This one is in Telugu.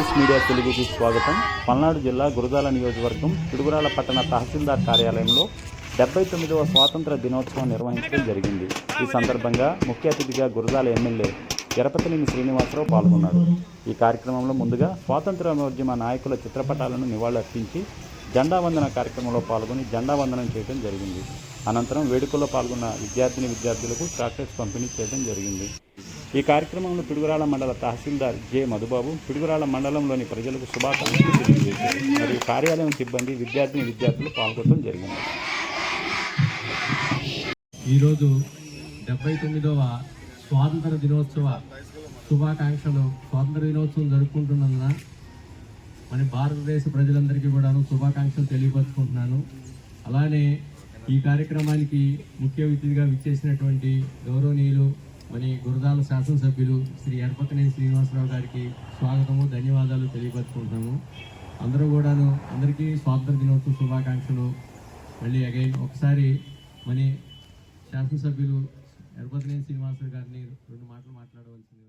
న్యూస్ మీడియా తెలుగుకి స్వాగతం. పల్నాడు జిల్లా గురజాల నియోజకవర్గం పిడుగురాళ్ల పట్టణ తహసీల్దార్ కార్యాలయంలో 79వ స్వాతంత్ర దినోత్సవం నిర్వహించడం జరిగింది. ఈ సందర్భంగా ముఖ్య అతిథిగా గురజాల ఎమ్మెల్యే ఎరపతినేని శ్రీనివాసరావు పాల్గొన్నారు. ఈ కార్యక్రమంలో ముందుగా స్వాతంత్ర్యోద్యమ నాయకుల చిత్రపటాలను నివాళులర్పించి జెండా వందన కార్యక్రమంలో పాల్గొని జెండా వందనం చేయడం జరిగింది. అనంతరం వేడుకల్లో పాల్గొన్న విద్యార్థులకు చాక్లెట్స్ పంపిణీ చేయడం జరిగింది. ఈ కార్యక్రమంలో పిడుగురాళ్ల మండల తహసీల్దార్ జె మధుబాబు పిడుగురాళ్ల మండలంలోని ప్రజలకు శుభాకాంక్షలు తెలియజేశారు. మరియు కార్యాలయం సిబ్బంది విద్యార్థులు పాల్గొనడం జరిగింది. ఈరోజు 79వ స్వాతంత్ర దినోత్సవ శుభాకాంక్షలు. స్వాతంత్ర దినోత్సవం జరుపుకుంటున్నందున మన భారతదేశ ప్రజలందరికీ కూడా శుభాకాంక్షలు తెలియపరుచుకుంటున్నాను. అలానే ఈ కార్యక్రమానికి ముఖ్య అతిథిగా విచ్చేసినటువంటి గౌరవనీయులు మన గురజాల శాసనసభ్యులు శ్రీ ఎరపతినేని శ్రీనివాసరావు గారికి స్వాగతము, ధన్యవాదాలు తెలియపరుచుకుంటున్నాము. అందరికీ స్వాతంత్ర దినోత్సవ శుభాకాంక్షలు. మళ్ళీ అగైన్ ఒకసారి మన శాసనసభ్యులు ఎరపతినేని శ్రీనివాసరావు గారిని 2 మాటలు మాట్లాడవలసింది.